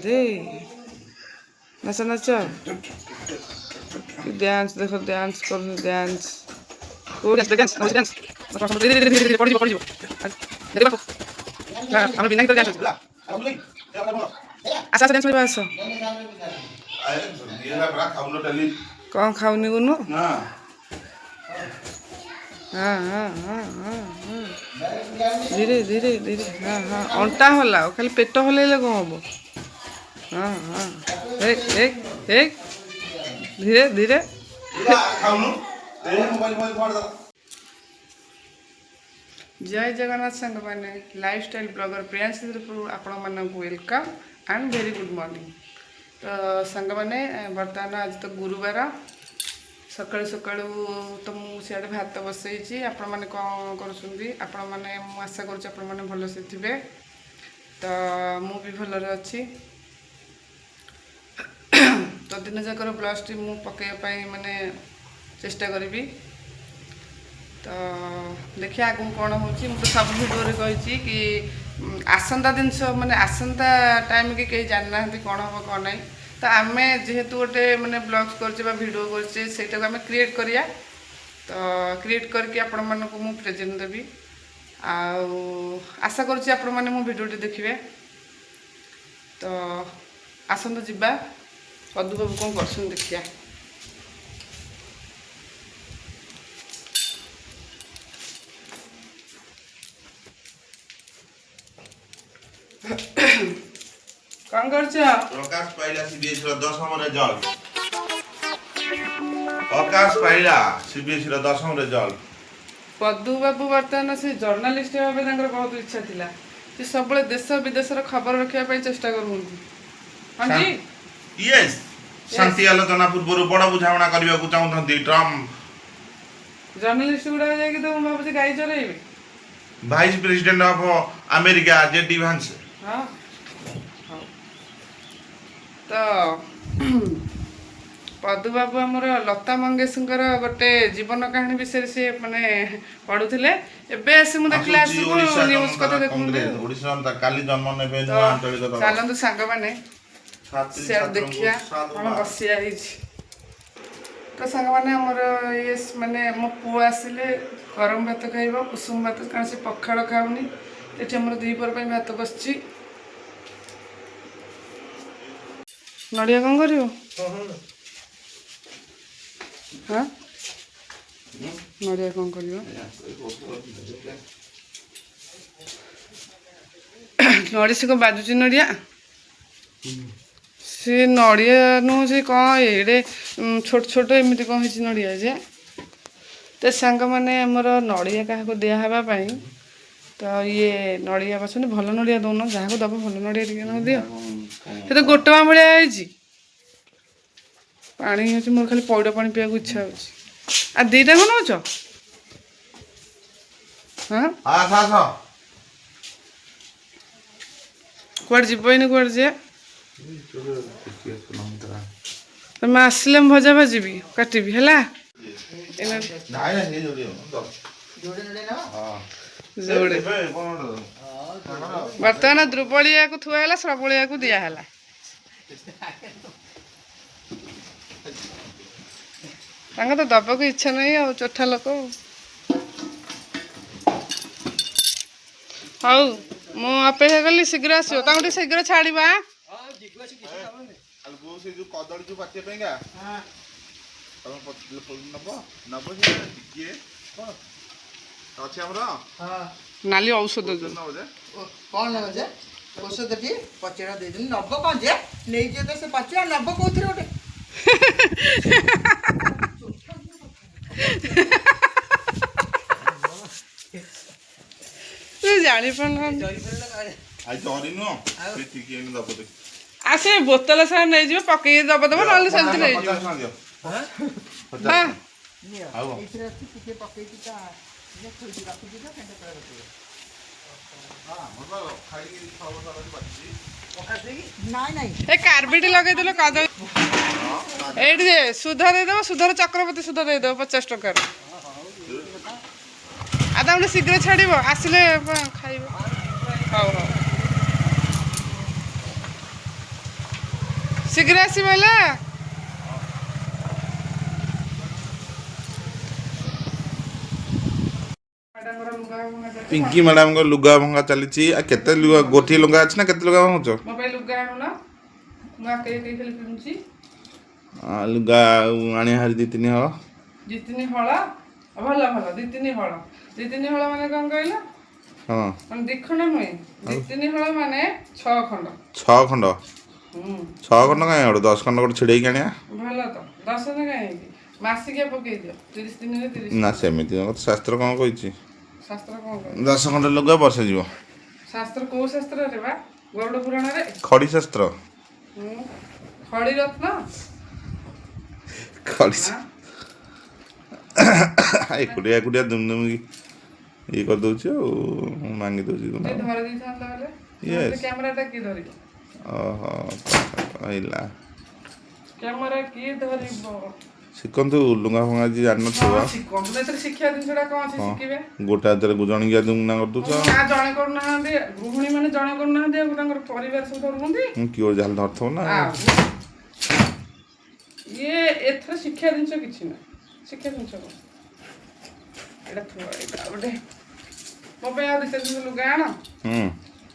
दे नाच नाच डांस देखो डांस कर डांस ओ डांस डांस डांस पड़ी पड़ी देखो हम बिना तो डांस आसा डांस में आसो कौन खाऊनी गुनु हाँ हाँ हाँ हाँ हाँ धीरे धीरे धीरे हाँ हाँ अंटा हला खाली पेट हल्ले कौन हम हाँ हाँ एक एक एक धीरे धीरे जय जगन्नाथ सांग मैंने लाइफस्टाइल ब्लॉगर प्रियांशी तरफ आपण मानक welcome and very good morning. तो सांग मैंने बर्तमान आज तो गुरुवार सकाळु सकाळु तो मु सियाडे भात बसई आपण मैंने कौन कर मैंने आशा कर भल से थे तो मु भी भलरे अच्छी तो दिन जाकर ब्लाउजटी मु पकड़ाई माने चेष्टा करी तो देखिए आगू कौन हो तो सब भिडियो कही कि आसंता जिनस माने आसंता टाइम की कहीं जाना कौन हम कौन ना तो आम जेहेतु गोटे माने ब्लॉग्स करचे भिडियो करचे से आम क्रिएट करिया तो क्रिएट करके आपण मानक मु प्रेजेंट देवी आशा करुच्ची आपण मैंने मो भिडियोटी देखिए तो आसंता जीवा पदू बाबू कौन कर देखिया कौन कर प्रकाश पाइला सीबीएसई रो 10th रिजल्ट प्रकाश पाइला सीबीएसई रो 10th रिजल्ट पदू बाबू बर्तमान से जर्नालीस्ट भाव बहुत इच्छा थिला कि सब देश विदेश खबर रखा चेष्टा करूँ हाँ जी यस शांति आलोचना पूर्व बड़ बुझाणा करबा को चाहथि ट्रम्प जर्नलिस्ट गुड़ा जाके तो मैं भाबुची गाड़ी चलेबे vice president of America JD वांस हाँ तो पदू बाबू आमर लता मंगेशकर गोटे जीवन कहानी विषय से माने पढ़ुले एबे आसी मु देखला आसी न्यूज़ कथा देखुंदे ओडिसा काली जन्म नेबे नुआ आंचलिक चलंतु सांग माने से देखिया हम बसिया तो सांग माने हमर ये माने मो पु आसिले गरम भात खाइबो कुसुम भात कारण से पखाड़ खाउनी एठी हमर दीपर पे भात बसची नड़िया कौन करियो हाँ नड़िया कौन करियो नड़ी से को बाजुची नड़िया से नड़िया नु से कौन एडे छोट छोट एमती कौन है नड़िया जे तो सांग मैंने आमर नड़िया क्या दिहवा तो ये नड़िया पसंद भल नड़िया दौन जहाँ को दब भल नड़िया टे न दियो ये तो गोटवा भाया पानी हो मोर खाली पौड़ पानी पीवा इच्छा हो दीटा कौन नौच हाँ कुआड़े जीवन कुआड़े जे तुम आसले भजा भाजी काटबी है जोड़े बर्तमान द्रुबलिया को थुआला श्रबलिया को दियाला तो दबा को इच्छा नहीं आ चोठा लोक हाउ मु अपेक्षा कली शीघ्र आसो शीघ्र छाड़ा नाली औषध कौन नब जे औषध टी पचड़ा दे दिन नब कौन जे नहीं जे तो से पचड़ा नब कोथरे ओटे तू जानी पन आई जरी नो से ठीक है न दब दे आसे बोतल सा नहीं जीव पके दब दब नाले सेंति नहीं जीव हां आओ इतरे ठीक पके ता ये थोड़ी रख दी ना फेंटे पर रख हां मतलब खाई खाओ सारा बच्ची पका देगी नहीं ए कार्बिट लगे देलो काजल एडी जे सुधा दे देबो सुधार चक्रवर्ती सुधा दे देबो 50 टका आदा हम शीघ्र छाड़िबो आसिले खाइबो हां हां ଶୀଘ୍ର ଆସିବ ହେଲା। ପିଙ୍କି ମ୍ୟାଡାମଙ୍କ ଲୁଗା ଭଙ୍ଗା ଚାଲିଛି। ଆଉ କେତେ ଲୁଗା, ଗୋଟିଏ ଲୁଗା ଅଛି ନା କେତେ ଲୁଗା ଭଙ୍ଗୁଛ? ମୋ ପାଇଁ ଲୁଗା ଆଣୁନ, ମୁଁ ଆକେଇ ଖାଲି ପିନ୍ଧୁଛି। ଲୁଗା ଆଣିବା ହାରି 2-3 ହଳ। 2-3 ହଳ? ଭଲ ଭଲ, 2-3 ହଳ। 2-3 ହଳ ମାନେ କ'ଣ କହିଲ? ହଁ ମାନେ 2 ଖଣ୍ଡ ନୁହେଁ, 2-3 ହଳ ମାନେ 6 ଖଣ୍ଡ। 6 ଖଣ୍ଡ? 6 ଖଣ୍ଡ ହୁଁ। କାହିଁ ଆଣୁ? 10 ଖଣ୍ଡ ଗୋଟେ ଛିଡ଼େଇକି ଆଣିବା। ଭଲ ତ, 10 କାହିଁକି? ମାସିକିଆ ପକେଇ ଦିଅ, 30 ଦିନରେ 30 ନା ଖଣ୍ଡ। ସେମିତି ଶାସ୍ତ୍ର କ'ଣ କହିଛି? ଶାସ୍ତ୍ର କ'ଣ କହିବ? 10 ଖଣ୍ଡ ଲୁଗା ବର୍ଷେ ଯିବ। ଶାସ୍ତ୍ର କୋଉ ଶାସ୍ତ୍ରରେ ବା? ଗରୁଡ଼ ପୁରାଣରେ? ଖଡ଼ି ଶାସ୍ତ୍ର। ଖଡ଼ି ରତ୍ନ? ଖଡ଼ି ଆଁ? ଏକୁଟିଆ ଦୁମଦୁମିକି ଇଏ କରିଦେଉଛି ଆଉ ଭାଙ୍ଗି ଦେଉଛି। ଟିକେ ଧରି ଦେଇଥାନ୍ତା ହେଲେ। ୟେସ୍। କ୍ୟାମେରାଟା କିଏ ଧରିବ? ଓହୋ କହିଲା। କ୍ୟାମେରା କିଏ ଧରିବ? ଶିଖନ୍ତୁ ଲୁଗା ଭଙ୍ଗା ଯିଏ ଜାଣିନଥିବ। ହଁ ଶିଖନ୍ତୁ, ଏଥିରେ ଶିଖିବା ଜିନିଷଟା କ'ଣ ଅଛି ଶିଖିବେ? ଗୋଟେ ହାତରେ ଜଣିକିଆ ଦୁମନା କରିଦେଉଛ। ଜଣେ କରୁନାହାନ୍ତି, ଗୃହିଣୀ ମାନେ ଜଣେ କରୁନାହାନ୍ତି, ଆଉ ତାଙ୍କର ପରିବାର ସବୁ ଧରୁଛନ୍ତି। କିଏ ଯାହେଲେ ଧରିଥିବ ନା। ଇଏ ଏଥିରେ ଶିକ୍ଷା ଜିନିଷ କିଛି ନାହିଁ। ଶିକ୍ଷା ଜିନିଷ କ'ଣ? ଏଇଟା ଥୁଆ, ଏଇଟା ଗୋଟେ ମୋ ପାଇଁ ଆଉ 2-3 ଲୁଗା ଆଣ।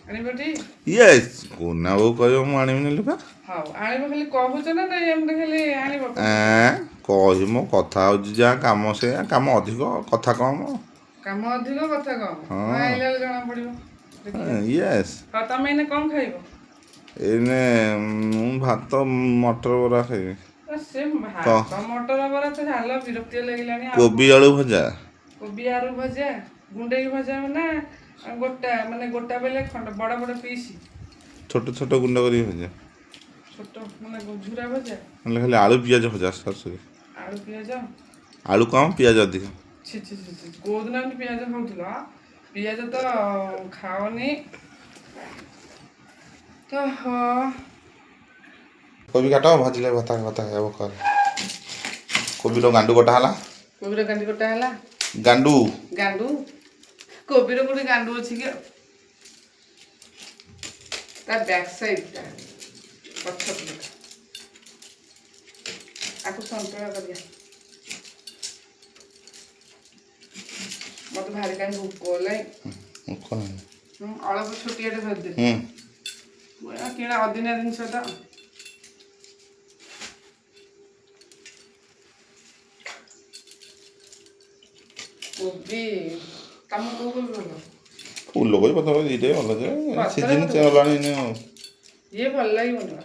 ଆଣିବଟି? ୟେସ୍। କୋନା ବୋଉ କହିବ ମୁଁ ଆଣିବିନି ଲୁଗା। ହଉ ଆଣିବ, ଖାଲି କହୁଛ ନା ନାଇଁ ଏମିତି ଖାଲି ଆଣିବ? କହିବି ମୋ କଥା ହେଉଛି ଯାହା, କାମ ସେଇଆ। କାମ ଅଧିକ, କଥା କମ। କାମ ଅଧିକ, କଥା କମ। ହଁ। ଆଇଲା ବେଳେ ଜଣା ପଡ଼ିବ। ୟେସ୍। ହଉ ତମେ ଏଇନେ କ'ଣ ଖାଇବ? ଏଇନେ ମୁଁ ଭାତ ମଟର ବରା ଖାଇବି। ସେ ଭାତ ମଟର ବରା ତ ଝାଲ ବିରକ୍ତି ଲାଗିଲାଣି। କୋବି ଆଳୁ ଭଜା। କୋବି ଆଳୁ ଭଜା, ଗୁଣ୍ଡେଇ ଭଜା ନା ଗୋଟା? ମାନେ ଗୋଟା ବେଲେ ଖଣ୍ଡ, ବଡ଼ ବଡ଼ ପିସ୍? ଛୋଟ ଛୋଟ ଗୁଣ୍ଡ କରି ଭଜା। ଛୋଟ ମାନେ ଝୁରା ଭଜା? ନହେଲେ ଖାଲି ଆଳୁ ପିଆଜ ଭଜା। ସରି, ଆଳୁ ପିଆଜ? ଆଳୁ କମ ପିଆଜ ଅଧିକ। ଛି କୋଉଦିନ ଏମିତି ପିଆଜ ଖାଉଥିଲ? ପିଆଜ ତ ଖାଅନି ତ। କୋବି କାଟ, ଭାଜିଲେ ଭାତ ଖାଇବ। କୋବିର ଗାଣ୍ଡୁ କଟା ହେଲା। କୋବିର ଗାଣ୍ଡୁ କଟା ହେଲା? ଗାଣ୍ଡୁ କୋବିର ଗୋଟେ ଗାଣ୍ଡୁ ଅଛି କି? ତା ବ୍ୟାକ୍ ସାଇଡ୍ଟା, ପଛପଟଟା। ଆକୁ ସନ୍ତୁଳା କରିବା। ମତେ ଭାରି କାହିଁ ଭୋକ ହେଲାଣି। ଅଳପ ଛୋଟିଆଟେ ଭାଜିଦେଲି। କିଣା ଅଦିନିଆ ଜିନିଷଟା। କୋବି ତମକୁ କୋଉ କୋବି ଭଲ? ଫୁଲକୋବି ପତ୍ରକୋବି ଦୁଇଟାই ଭଲ ଯେ, ସିଜିନ୍ ଗଲାଣି ଏଇନେ ଆଉ। ଇଏ ଭଲ ଲାଗିବନି ବା।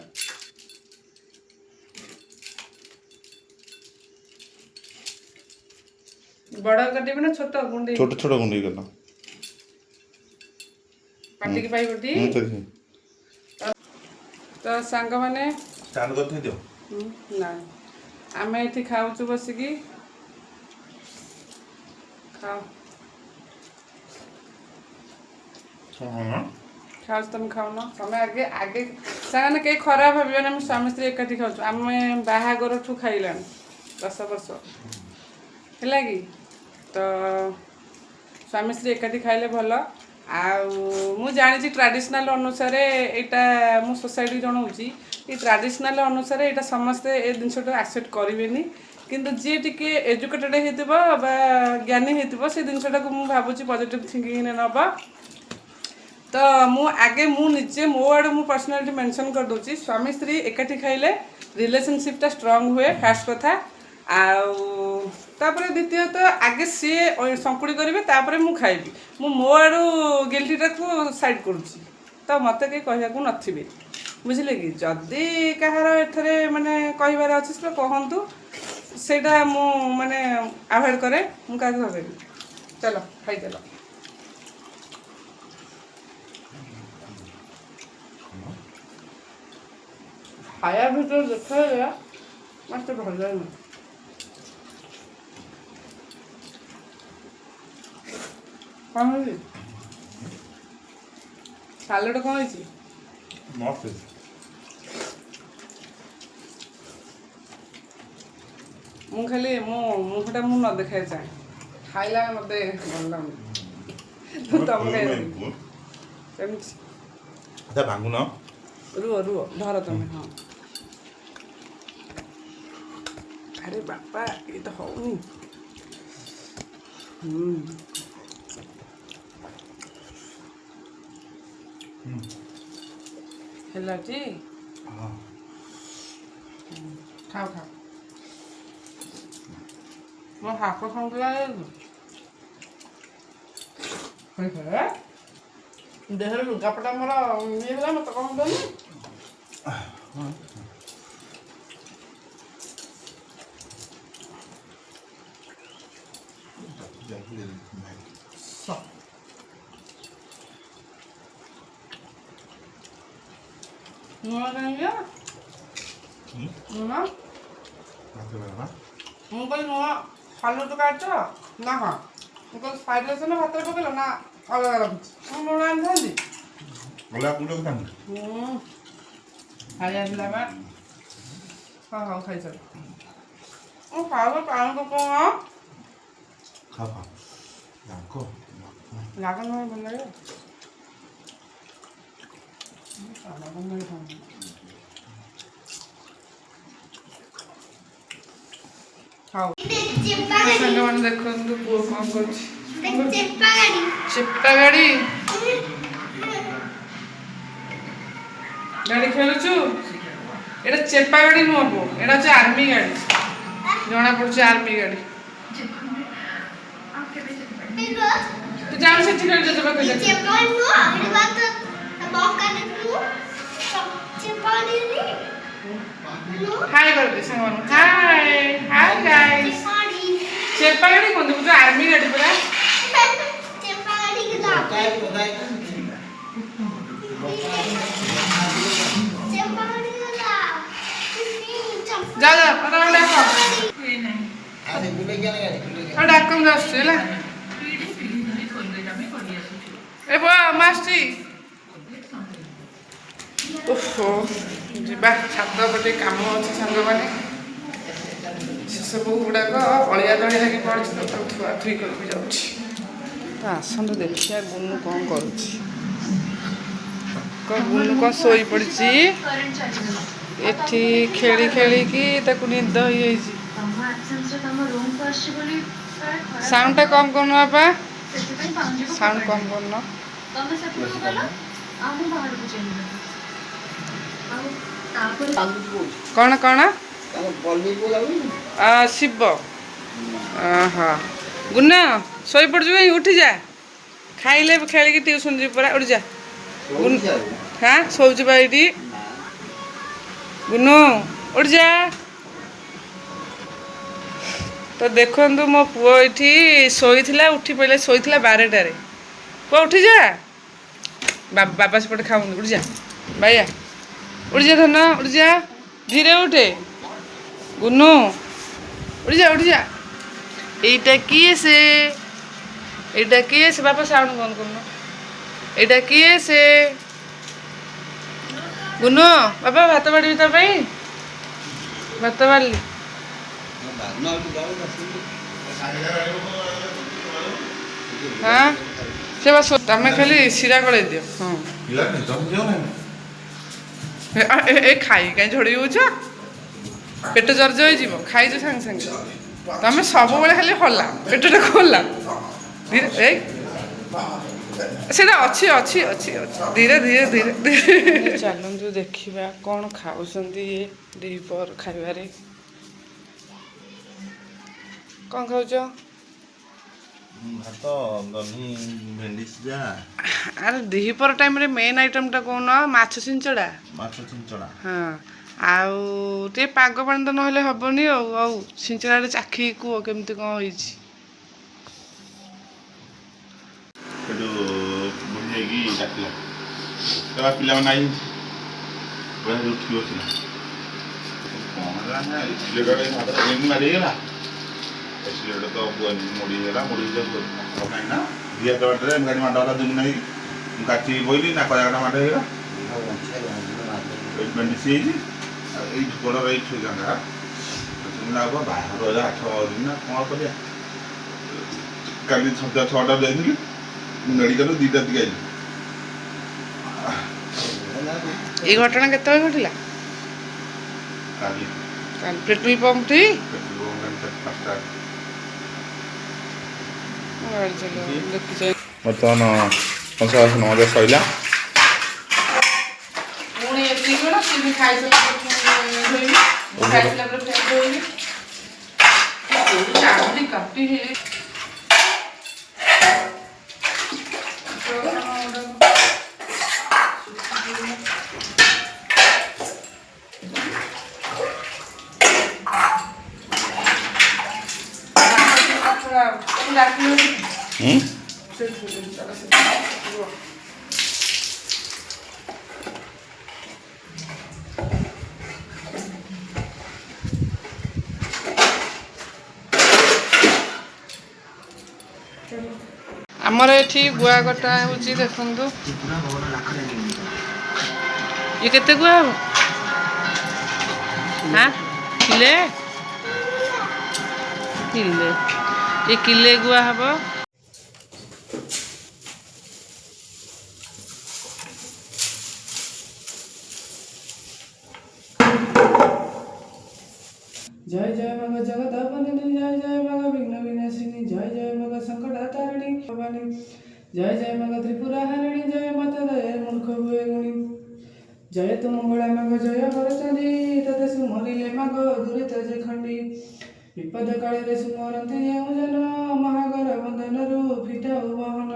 ବଡ଼ କାଟିବି ନା ଛୋଟ ଗୁଣ୍ଡେଇ? ଛୋଟ ଗୁଣ୍ଡେଇ କଲ। ପାଟିକି ପାଇବଟି? ତ ସାଙ୍ଗମାନେ ଷ୍ଟାଣ୍ଡ କରିଦେଇ ଦିଅ। ନାଇଁ, ଆମେ ଏଠି ଖାଉଛୁ ବସିକି। ଖାଅ। ଖାଉଛୁ, ତମେ ଖାଉନ? ତମେ ଆଗେ ସେମାନେ କେହି ଖରାପ ଭାବିବେନି, ଆମେ ସ୍ୱାମୀ ସ୍ତ୍ରୀ ଏକାଠି ଖାଉଛୁ। ଆମେ ବାହାଘରଠୁ ଖାଇଲାଣି 10 ବର୍ଷ ହେଲା କି? ତ ସ୍ୱାମୀ ସ୍ତ୍ରୀ ଏକାଠି ଖାଇଲେ ଭଲ। ଆଉ ମୁଁ ଜାଣିଛି ଟ୍ରାଡ଼ିସନାଲ୍ ଅନୁସାରେ ଏଇଟା ମୁଁ ସୋସାଇଟି ଜଣାଉଛି କି ଟ୍ରାଡ଼ିସନାଲ୍ ଅନୁସାରେ ଏଇଟା ସମସ୍ତେ ଏ ଜିନିଷଟା ଆକ୍ସେପ୍ଟ କରିବେନି, କିନ୍ତୁ ଯିଏ ଟିକେ ଏଜୁକେଟେଡ଼ ହେଇଥିବ ବା ଜ୍ଞାନୀ ହେଇଥିବ ସେ ଜିନିଷଟାକୁ ମୁଁ ଭାବୁଛି ପଜିଟିଭ୍ ଥିଙ୍କିଂରେ ନେବ। ତ ମୁଁ ନିଜେ ମୋ ଆଡ଼ୁ ମୁଁ ପର୍ସନାଲିଟି ମେନସନ୍ କରିଦେଉଛି, ସ୍ୱାମୀ ସ୍ତ୍ରୀ ଏକାଠି ଖାଇଲେ ରିଲେସନସିପ୍ଟା ଷ୍ଟ୍ରଙ୍ଗ ହୁଏ, ଫାର୍ଷ୍ଟ କଥା। ଆଉ ତାପରେ ଦ୍ୱିତୀୟତଃ ଆଗେ ସିଏ ସଙ୍କୁଡ଼ି କରିବେ, ତାପରେ ମୁଁ ଖାଇବି। ମୁଁ ମୋ ଆଡ଼ୁ ଗିଲ୍ଟିଟାକୁ ସାଇଡ଼୍ କରୁଛି, ତ ମୋତେ କେହି କହିବାକୁ ନଥିବେ, ବୁଝିଲେ କି? ଯଦି କାହାର ଏଠାରେ ମାନେ କହିବାର ଅଛି ସେଟା କହନ୍ତୁ, ସେଇଟା ମୁଁ ମାନେ ଆଭଏଡ଼ କରେ, ମୁଁ କାହାକୁ ଭାବେନି। ଚାଲ ଖାଇଦେଲ। ଖାଇବା ଭିତରେ ଦେଖାଇବା ମୋତେ ଭଲ ଲାଗେନି। କ'ଣ ହେଇଛି? ସାଲଡ଼ କ'ଣ ହେଇଛି? ମୁଁ ଖାଲି ମୋ ମୁହଁଟା ମୁଁ ନ ଦେଖାଇବା ଚାହେଁ, ଖାଇଲା ମୋତେ ଭଲ ଲାଗୁନି। ତମେ ଖାଇବ ସେମିତି ଭାଙ୍ଗୁନ। ରୁହ ଧର ତମେ। ହଁ ଆରେ ବାପା ଏ ତ ହଉନି। ହେଲା ଟି ଖାଅ ଖାଅ। ମୋ ହାତ ଖାଉଥିଲା ଦେହରେ ଲୁଗାପଟା ମୋର ଇଏ ହେଲା ମତେ କଣ ଦେଲି। ନୂଆ କାହିଁକି ନୂଆ ମୁଁ କହିଲି ନୂଆ ଖାଲୁ ତ କାଟ ନା ହଁ ମୁଁ କହିଲି ସାଇଡ୍ ଅଛି ନା ଭାତରେ ପକେଇଲ ନା ଅଲଗା ରଖିଛି ମୁଁ ଲୁଣ ଆଣିଥାନ୍ତି। ଖାଇ ଆସିଲା ବା ହଁ ହଉ ଖାଇସାର। ମୁଁ ଖାଇବା ପାଣି ପକାଉ ଲାଗ ନହେଲେ ଭଲ ଲାଗେ। ହଉ ସାଙ୍ଗମାନେ ଦେଖନ୍ତୁ ପୁଅ କ'ଣ କରୁଛି। ଚେପା ଗାଡ଼ି ଗାଡ଼ି ଖେଳୁଛୁ। ଏଇଟା ଚେପା ଗାଡ଼ି ନୁହଁ ପୁଅ, ଏଇଟା ହଉଛି ଆର୍ମି ଗାଡ଼ି। ଜଣା ପଡୁଛି ଆର୍ମି ଗାଡ଼ି। ତୁ ଯାଉ ସେଠି ଖେଳି ଜେଜେ ପାଖରେ ହାଇ କରିଦେ ସାଙ୍ଗମାନଙ୍କୁ। High high guys. ଚେପା ଗାଡ଼ି କୁହନ୍ତି, ମୁଁ ଆର୍ମି ଗାଡ଼ି ପୁରା। ଯା ଯା ଡାକନ୍ତୁ ଆସୁଛି ହେଲା। ଏ ପୁଅ ମାସଛି ଓହୋ ଯିବା ଛାତ ପଟେ କାମ ଅଛି ସାଙ୍ଗମାନେ। ସେସବୁ ଗୁଡ଼ାକ ଅଳିଆ ଦଳିଆ ହେଇକି ପଡ଼ିଛି ତ ତାକୁ ଧୁଆଧୁଇ କରିକି ଯାଉଛି। ତ ଆସନ୍ତୁ ଦେଖିବା ଗୁନୁ କ'ଣ କରୁଛି। ଗୁନୁ କ'ଣ ଶୋଇପଡ଼ିଛି ଏଠି ଖେଳି ଖେଳିକି ତାକୁ ନିଦ ହେଇଯାଇଛି। ସାଉଣ୍ଡଟା କମ୍ କରୁନ ବାପା, ସାଉଣ୍ଡ କମ୍ କରୁନ। କ'ଣ କ'ଣ ଶିବ ହଁ ଗୁନ ଶୋଇପଡ଼ୁଛୁ କାହିଁ ଉଠିଯା। ଖାଇଲେ ଖେଳିକି ଟିଉସନ୍ ଯିବୁ ପରା ଉଠିଯା। ହଁ ଶୋଉଛୁ ବା ଏଇଠି ଗୁନୁ ଉଠିଯା। ତ ଦେଖନ୍ତୁ ମୋ ପୁଅ ଏଇଠି ଶୋଇଥିଲା ଉଠି ପଡ଼ିଲା। ଶୋଇଥିଲା 12ଟାରେ। ପୁଅ ଉଠିଯା। ବାବା ସେପଟେ ଖାଉନି ଉଠିଯା। ବାଇଆ ଉଠିଯା ଧନ ଉଠିଯା। ଧୀରେ ଉଠେ ଗୁନୁ ଉଠିଯା ଉଠିଯା। ଏଇଟା କିଏ ସେ? ଏଇଟା କିଏ ସେ? ବାପା ସାଉଣ୍ଡ ବନ୍ଦ କରୁନ। ଏଇଟା କିଏ ସେ? ଗୁନୁ ବାପା ଭାତ ବାଢ଼ିବି ତା ପାଇଁ। ଭାତ ବାଢ଼ିଲି। ହଁ ସେ ବା ତମେ ଖାଲି ଶିରା ଗଳେଇ ଦିଅ। ହଁ ଏ ଖାଇ କାହିଁ ଝଡ଼ି ହେଉଛ? ପେଟ ଜର୍ଜ ହେଇଯିବ। ଖାଇଛ ସାଙ୍ଗେ ସାଙ୍ଗେ। ତମେ ସବୁବେଳେ ଖାଲି ହଲା ପେଟଟା ଖୋଲା। ଧୀରେ ଏଇ ସେଇଟା ଅଛି ଅଛି ଅଛି ଅଛି ଧୀରେ ଧୀରେ ଧୀରେ ଧୀରେ। ଚାଲନ୍ତୁ ଦେଖିବା କ'ଣ ଖାଉଛନ୍ତି ଦ୍ୱିପହର ଖାଇବାରେ। କ'ଣ ଖାଉଛ? ଭାତ ଦହି ଭେଣ୍ଡି ସିଝା। ଆରେ ଦ୍ୱିପହର ଟାଇମ୍ରେ ମେନ୍ ଆଇଟମ୍ଟା କହୁନ ମାଛ ଛିଞ୍ଚଡ଼ା। ମାଛ ଛିଞ୍ଚଡ଼ା ହଁ ଆଉ ଟିକେ ପାଗ ପାଣି ତ ନହେଲେ ହେବନି। ଆଉ ଛିଞ୍ଚଡ଼ାରେ ଚାଖିକି କୁହ କେମିତି କ'ଣ ହେଇଛି। ସେଠୁ ବୁଢ଼ୀ ଯାଇକି ଡାକିଲା କହିଲା ପିଲାମାନେ ଆଇ ଉଠି ବସିଲା କ'ଣ ସିଲେଟରେ ହାତରେ ଏମିତି ମାରି ହେଇଗଲା। ସିଲେଟ ତ ମୋଡ଼ି ହେଇଗଲା। ମୋଡ଼ି କାହିଁକି ନା ଦି ହାତ ବାଟରେ ଗାଡ଼ି ମାଡ଼ ହେଲା। ଦୁନି ନାଇଁ ମୁଁ କାଚିକି ବୋଇଲି ନାକ ଜାଗାଟା ମାଡ଼ ହେଇଗଲା। ଏଇଠି ବେଣ୍ଡିସ୍ ହେଇଛି। ଆଉ ଏଇଠି ଗୋଡ଼ର ଏଇଠି ଜାଗା ବାହାର 8 ଦିନ ନା କ'ଣ କରିବା। କାଲି ସନ୍ଧ୍ୟା 6ଟାରେ ଯାଇଥିଲି ମେଡ଼ିକାଲ 2ଟା ଦିକେ ଆଇଲି। ଏଇ ଘଟଣା କେତେବେଳେ ଘଟିଲା? पेट्रोल पंप थी पेट्रोल पंप 5टा गाड़ी चलो देखी ବର୍ତ୍ତମାନ କଂସାବାସନ ମଜା ସଇଲା। ପୁଣି ଏତିକି ବେଳ ସେ ବି ଖାଇସାରିଲା ପରେ ଧୋଇବି ଖାଇସାରିଲା ପରେ ଫେର ଧୋଇବି ଚାଉଳି କାଟି आमर एठी गुआ कटा होची देखंतु ये केते गुआ हो हां किले किले ये किले गुआ हबो जय जय मग जगदापनि जय जय मग विघ्न विनाशिनी जय जय मग संकट तारिणी भवानी जय जय मग त्रिपुरा हरिणी जय माता दया मूर्ख हुए गुणी जय तु मंगला मग जय हरचंडी तते सुमरिले मग दुरित जे खंडी विपद काले रे सुमरंती जेउ जन महागर बंधन रु फिटाउ वाहन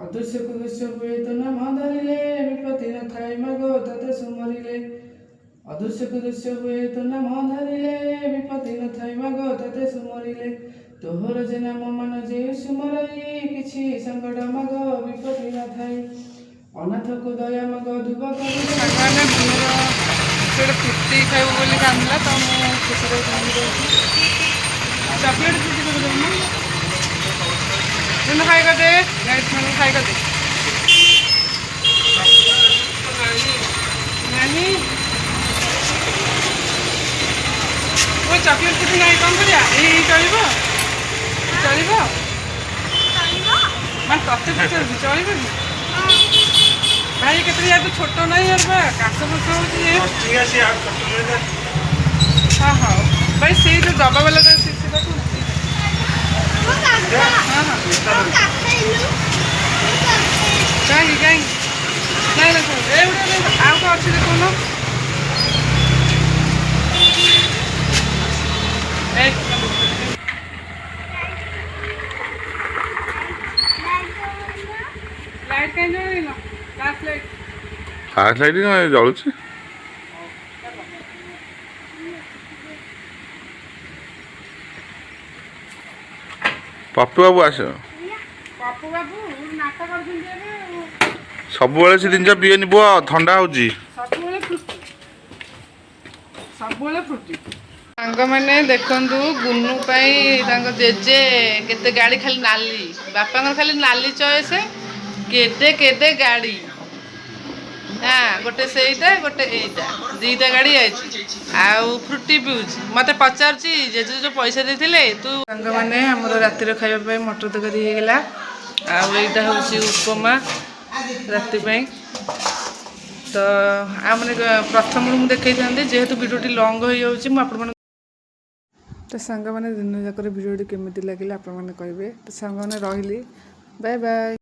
अदृश्य कुदृश्य हुए तो नाम धरिले विपत्ति न थाई मग तते सुमरिले अदृश्य कुदृश्य हुए तो नाम धरिले विपत्ति न थाई मग तते सुमरिले तोहर जे नाम मन जे सुमरई किछि संकट मग विपत्ति न थाई अनाथ को दया मग दुब करी सांगाने मोर सेड कुत्ती खाइबो बोली कांदला त मु खुशीरे कांदी देछि चॉकलेट कुत्ती को दे न खाइ गदे नाइट में खाइ गदे नहीं वो चॉकलेट कुत्ती नहीं कौन करिया ए चलिबो चलिबो मान तते पचर चलिबो भाई केतरी या तो छोट नहीं यार बा कास बस होती है ठीक है से आप कट हां हां भाई से जो दबा वाला से देखो वो काका हां हां काका इलू काई नहीं देखो ए उड़े आउ को अच्छी देखो ना एक लाइट कहीं जल ना फ्लैश लाइट जलुଛି पप्पू बाबू आस पप्पू बाबू नाटक कर सबुବେଳେ से जिनस पीएनि बुआ ठंडा होची सबुले फ्रुटी सांग मैंने देखंतु गुन्नू पाई जेजे केते गाड़ी खाली नाली बापा खाली नाली चॉइस केते केते गाड़ी हाँ गोटे सेईटा गोटे एईटा दीटा गाड़ी आइछि आउ फ्रुटी पिउछि मते पचारछि जेजे जो पैसा देथिले तू सांग माने हमर राति रे खाइबा पई मटर तरकारी हे गेला आउ एईटा होछि उपमा राति पई तो आमने प्रथम रूम देखई थांदे जेहेतु वीडियोटी लॉन्ग हो जाउछि म आपन तो सांग माने दिन जाकर वीडियोटी केमिति लागिला आपन माने कहबे तो सांग माने रहिली बाय बाय।